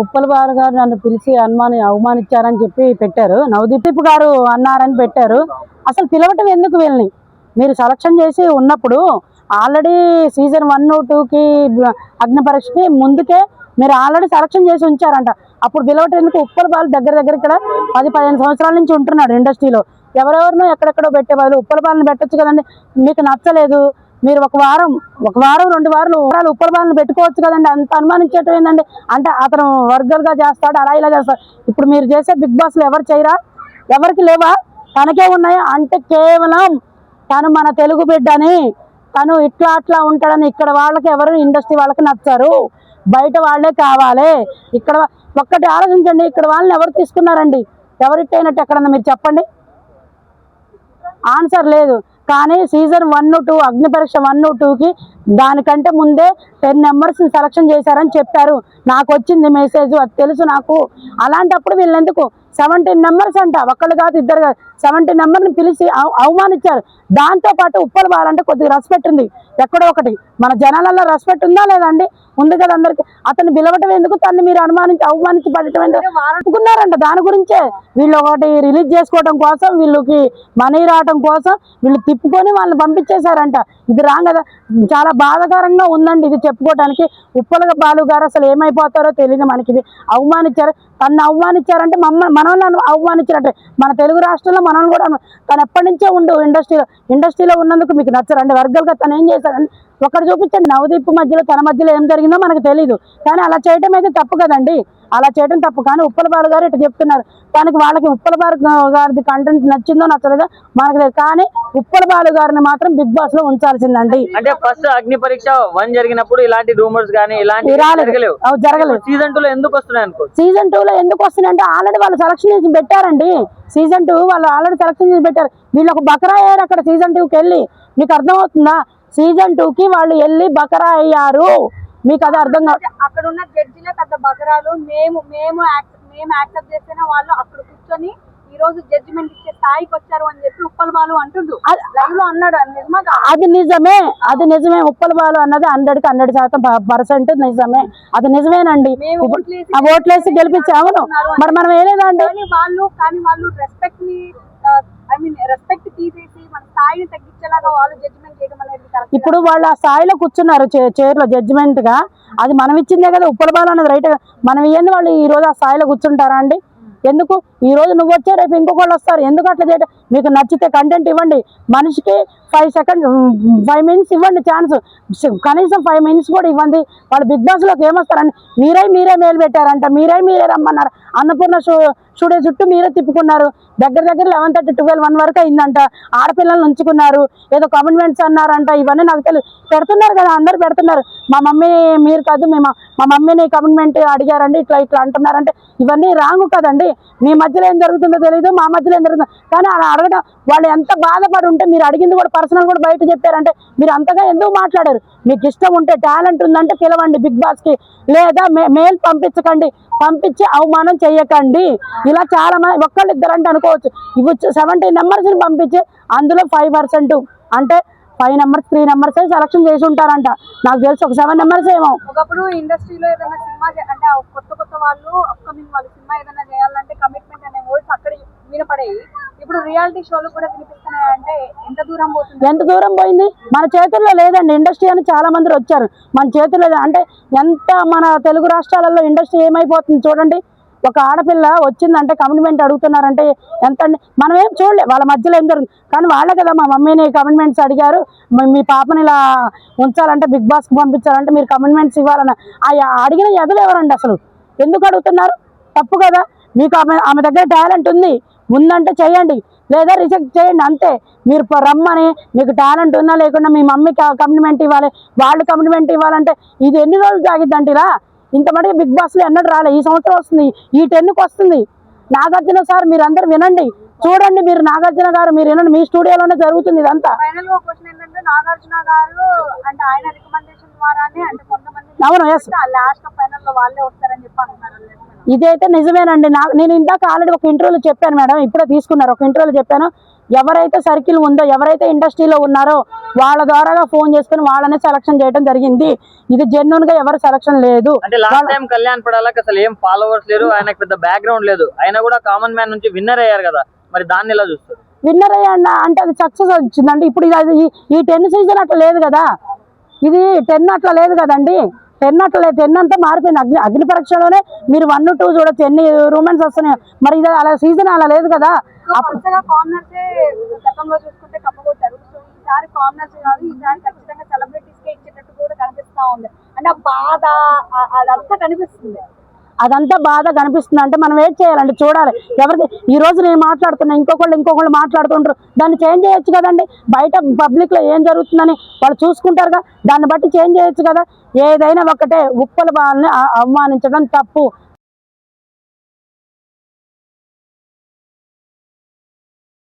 ఉప్పల్ బాలు గారు నన్ను పిలిచి అవమానించారని చెప్పి పెట్టారు. నవదీప్ గారు అన్నారని పెట్టారు. అసలు పిలవటం ఎందుకు వీళ్ళని? మీరు సెలక్షన్ చేసి ఉన్నప్పుడు ఆల్రెడీ సీజన్ 1, 2కి అగ్ని పరీక్షకి ముందుకే మీరు ఆల్రెడీ సెలక్షన్ చేసి ఉంచారంట. అప్పుడు పిలవటం ఎందుకు? ఉప్పల్ బాలు దగ్గర ఇక్కడ 10-15 సంవత్సరాల నుంచి ఉంటున్నాడు ఇండస్ట్రీలో. ఎవరెవరినో ఎక్కడెక్కడో పెట్టే బదులు ఉప్పల్ బాలుని పెట్టచ్చు కదండి. మీకు నచ్చలేదు, మీరు ఒక వారం 2 వారాలు ఉప్పల్ బాలుని పెట్టుకోవచ్చు కదండి. అంత అనుమానించడం ఏంటండి? అంటే అతను వర్గల్గా చేస్తాడు, అలా ఇలా చేస్తాడు. ఇప్పుడు మీరు చేసే బిగ్ బాస్లో ఎవరు చేయరా? ఎవరికి లేవా? తనకే ఉన్నాయా? అంటే కేవలం తను మన తెలుగు బిడ్డని, తను ఇట్లా అట్లా ఉంటాడని ఇక్కడ వాళ్ళకి ఎవరు ఇండస్ట్రీ వాళ్ళకి నచ్చారు, బయట వాళ్ళే కావాలి. ఇక్కడ ఒక్కటి ఆలోచించండి, ఇక్కడ వాళ్ళని ఎవరు తీసుకున్నారండి? ఎవరిట్టయినట్టు ఎక్కడన్నా మీరు చెప్పండి. ఆన్సర్ లేదు. కానీ సీజన్ 1, 2 అగ్ని పరీక్ష 1, 2కి దానికంటే ముందే 10 మెంబర్స్ని సెలక్షన్ చేశారని చెప్పారు. నాకు వచ్చింది మెసేజ్, అది తెలుసు నాకు. అలాంటప్పుడు వీళ్ళు ఎందుకు 17 మెంబర్స్ అంట, ఒక్కళ్ళు కాదు, ఇద్దరు కాదు, 17 మెంబర్ని పిలిచి అవమానించారు. దాంతోపాటు ఉప్పల్ బాలు అంటే కొద్దిగా రెస్పెక్ట్ ఉంది, ఎక్కడో ఒకటి మన జనాలలో రెస్పెక్ట్ ఉందా లేదండి? ఉంది కదా అందరికి. అతన్ని పిలవటం ఎందుకు? తన్ని మీరు అవమానించి పడటం ఎందుకు? అనుకున్నారంట దాని గురించే. వీళ్ళు ఒకటి రిలీజ్ చేసుకోవడం కోసం, వీళ్ళకి మనీ రావడం కోసం వీళ్ళు తిప్పుకొని వాళ్ళని పంపించేశారంట. ఇది రాంగ్ కదా. చాలా బాధాకరంగా ఉందండి ఇది చెప్పుకోవడానికి. ఉప్పల్ బాలు గారు అసలు ఏమైపోతారో తెలియదు మనకి. ఇది అవమానించారు, తను అవమానించారంటే మనల్ని అవమానించారంటే మన తెలుగు రాష్ట్రంలో మనల్ని కూడా. తను ఎప్పటి నుంచే ఉండు ఇండస్ట్రీలో ఉన్నందుకు మీకు నచ్చరండి? వర్గాలుగా తను ఏం చేశారండి? ఒకటి చూపించండి. నవదీప్ మధ్యలో తన మధ్యలో ఏం జరిగిందో మనకు తెలియదు. కానీ అలా చేయడం అయితే తప్పు కదండి. అలా చేయడం తప్పు. కానీ ఉప్పల్ బాలు గారు ఇట్లా చెప్తున్నారు. వాళ్ళకి ఉప్పల్ బాలు గారి కంటెంట్ నచ్చిందో నచ్చలేదో మనకు తెలియదు. కానీ ఉప్పల్ బాలు గారిని మాత్రం బిగ్ బాస్ లో ఉంచాల్సిందండి. అంటే ఫస్ట్ అగ్ని పరీక్ష 1 జరిగినప్పుడు ఇలాంటి రూమర్స్ కానీ జరగలేదు. సీజన్ 2 లో ఎందుకు వస్తున్నాయి అనుకో? సీజన్ 2 లో ఎందుకు వస్తున్నాయంటే ఆల్రెడీ వాళ్ళు సెలక్షన్ చేసి పెట్టారండి. సీజన్ 2 వాళ్ళు ఆల్రెడీ సెలక్షన్ చేసి పెట్టారు. వీళ్ళు ఒక బకరా అయ్యారు అక్కడ సీజన్ 2కి వెళ్ళి. మీకు అర్థమవుతుందా? సీజన్ 2కి వాళ్ళు వెళ్ళి బకరా అయ్యారు. మీకు అది అర్థం కాదు. అక్కడ ఉన్న జడ్జిలే పెద్ద బకరాలు. మేము యాక్సెప్ట్ చేస్తేనే వాళ్ళు అక్కడ కూర్చొని ఈ రోజు జడ్జిమెంట్ ఇచ్చే స్థాయికి వచ్చారు అని చెప్పి ఉప్పల్ బాలు అంటుండు. లైవ్ లో అన్నాడు. అది నిజమే. ఉప్పల్ బాలు అన్నది 100కి 100% నిజమే. అది నిజమేనండి. ఓట్లేసి గెలిపించాము. మరి మనం ఏలేదండి. వాళ్ళు రెస్పెక్ట్ ని రెస్పెక్ట్ తీసేసి మన స్థాయిని తగ్గించేలాగా వాళ్ళు జడ్జిమెంట్ చేయడం అనేది కరెక్ట్. ఇప్పుడు వాళ్ళు ఆ స్థాయిలో కూర్చున్నారు చైర్లో జడ్జిమెంట్ గా. అది మనం ఇచ్చిందే కదా. ఉప్పల్ బాలు అన్నది రైట్. మనం ఇయ్యంది వాళ్ళు ఈ రోజు ఆ స్థాయిలో కూర్చుంటారా అండి? ఎందుకు? ఈ రోజు నువ్వు వచ్చే రేపు ఇంకొకళ్ళు వస్తారు. ఎందుకు అట్లా చేయడం? మీకు నచ్చితే కంటెంట్ ఇవ్వండి. మనిషికి 5 మినిట్స్ ఇవ్వండి ఛాన్స్. కనీసం 5 మినిట్స్ కూడా ఇవ్వండి. వాళ్ళు బిగ్ బాస్ లోకి ఏమొస్తారండి? మీరే మేలు పెట్టారంట, మీరే రమ్మన్నారు. అన్నపూర్ణ స్టూడియో చుట్టూ మీరే తిప్పుకున్నారు. దగ్గర 11:30, 12, 1 వరకు అయిందంట. ఆడపిల్లలను ఉంచుకున్నారు, ఏదో కమిట్మెంట్స్ అన్నారంట. ఇవన్నీ నాకు తెలియదు. పెడుతున్నారు కదా, అందరు పెడుతున్నారు. మా మమ్మీ మీరు కాదు, మా మమ్మీని కమిట్మెంట్ అడిగారండి, ఇట్లా అంటున్నారంటే ఇవన్నీ రాంగ్ కదండి. మీ మధ్యలో ఏం జరుగుతుందో తెలియదు, మా మధ్యలో ఏం జరుగుతుందో. కానీ అలా అడగడం, వాళ్ళు ఎంత బాధపడి ఉంటే మీరు అడిగింది కూడా పర్సనల్ కూడా బయట చెప్పారంటే మీరు అంతగా ఎందుకు మాట్లాడారు? మీకు ఇష్టం ఉంటే, టాలెంట్ ఉందంటే పిలవండి బిగ్ బాస్ కి. లేదా మెయిల్ పంపించకండి, పంపించి అవమానం చెయ్యకండి. ఇలా చాలా మంది ఒక్కళ్ళిద్దరు అంటే అనుకోవచ్చు. ఇవి 70 మెంబర్స్ని పంపించి అందులో 5% అంటే 5 మెంబర్స్ 3 మెంబర్స్ సెలక్షన్ చేసి ఉంటారంట. నాకు తెలిసి ఒక 7 మెంబర్స్ ఏమో. ఒకప్పుడు ఇండస్ట్రీలో ఏదైనా సినిమా అంటే కొత్త వాళ్ళు అప్కమింగ్ వాళ్ళు సినిమా ఏదైనా చేయాలంటే కమిట్మెంట్ అనే వర్డ్స్ అక్కడ వినపడేవి. ఇప్పుడు రియాలిటీ షోలు కూడా వినిపిస్తున్నాయి. అంటే ఎంత దూరం పోయింది? మన చేతుల్లో లేదండి ఇండస్ట్రీ అని. చాలా మంది వచ్చారు, మన చేతుల్లో అంటే ఎంత మన తెలుగు రాష్ట్రాలలో ఇండస్ట్రీ ఏమైపోతుంది చూడండి. ఒక ఆడపిల్ల వచ్చిందంటే కమిట్మెంట్ అడుగుతున్నారంటే ఎంత అండి? మనం ఏం చూడలే వాళ్ళ మధ్యలో ఏం జరుగుతుంది. కానీ వాళ్ళే కదా మా మమ్మీని కమిట్మెంట్స్ అడిగారు, మీ పాపని ఇలా ఉంచాలంటే బిగ్ బాస్కి పంపించాలంటే మీరు కమిట్మెంట్స్ ఇవ్వాలన్న. అడిగిన ఎదురు ఎవరండి అసలు? ఎందుకు అడుగుతున్నారు? తప్పు కదా. మీకు ఆమె దగ్గర టాలెంట్ ఉందంటే చేయండి, లేదా రిజెక్ట్ చేయండి అంతే. మీరు రమ్మని మీకు టాలెంట్ ఉన్నా లేకుండా మీ మమ్మీకి కమిట్మెంట్ ఇవ్వాలి, వాళ్ళు కమిట్మెంట్ ఇవ్వాలంటే ఇది ఎన్ని రోజులు సాగిద్దంటే ఇలా ఇంత మటుకు బిగ్ బాస్లో ఎన్నడూ రాలే. ఈ సంవత్సరం వస్తుంది, ఈ 10కి వస్తుంది. నాగార్జున సార్ మీరు అందరు వినండి, చూడండి. మీరు నాగార్జున గారు మీరు వినండి, మీ స్టూడియోలోనే జరుగుతుంది ఇదంతా. ఫైనల్ గా క్వశ్చన్ ఏంటంటే నాగార్జున గారు అంటే ఆయన రికమెండేషన్ ద్వారానే అంటే కొంతమంది అవును లాస్ట్ ఫైనల్ లో వాళ్ళే వస్తారని చెప్పి అంటున్నారు. ఇదైతే నిజమేనండి. నేను ఇందాక ఆల్రెడీ ఒక ఇంటర్వ్యూలో చెప్పాను మేడం, ఇప్పుడే తీసుకున్నారు, ఒక ఇంటర్వ్యూలో చెప్పాను. ఎవరైతే సర్కిల్ ఉందో, ఎవరైతే ఇండస్ట్రీలో ఉన్నారో వాళ్ళ ద్వారాగా ఫోన్ చేసుకుని వాళ్ళనే సెలక్షన్ చేయడం జరిగింది. ఇది జెన్యున్ గా ఎవరు సెలక్షన్ లేదు. అంటే లాస్ట్ టైం కళ్యాణ్ పడాలకి అసలు ఏం ఫాలోవర్స్ లేరు, ఆయనకు పెద్ద బ్యాక్గ్రౌండ్ లేదు, ఆయన కూడా కామన్ మ్యాన్ నుంచి విన్నర్ అయ్యారు కదా, మరి దాన్ని ఎలా చూస్తారు? విన్నర్ అయ్యాన్న అంటే అది సక్సెస్ వచ్చిందండి. ఇప్పుడు ఈ 10 సీజన్ అట్లా లేదు కదా, ఇది 10 అట్లా లేదు కదండి. 10 అట్లా లేదు, 10 అంతా మారిపోయింది. అగ్ని పరీక్షలోనే మీరు 1, 2 చూడొచ్చు, ఎన్ని రూమెన్స్ వస్తున్నాయి. మరి ఇది అలా సీజన్ అలా లేదు కదా. గతంలో చూసుకుంటే కప్పగొట్టారు. సో ఈసారి కామనర్స్ కాదు, ఈసారి ఖచ్చితంగా సెలబ్రిటీస్ కే ఇచ్చేటట్టు కూడా కనిపిస్తా ఉంది. అంటే ఆ బాధ అదంతా కనిపిస్తుంది. అదంతా బాధ కనిపిస్తుంది అంటే మనం వెయిట్ చేయాలండి, చూడాలి. ఎవరికి ఈ రోజు నేను మాట్లాడుతున్నా, ఇంకొకళ్ళు మాట్లాడుతుంటారు, దాన్ని చేంజ్ చేయొచ్చు కదండి. బయట పబ్లిక్ లో ఏం జరుగుతుందని వాళ్ళు చూసుకుంటారుగా, దాన్ని బట్టి చేంజ్ చేయొచ్చు కదా. ఏదైనా ఒకటే, ఉప్పల బాలని అవమానించడం తప్పు.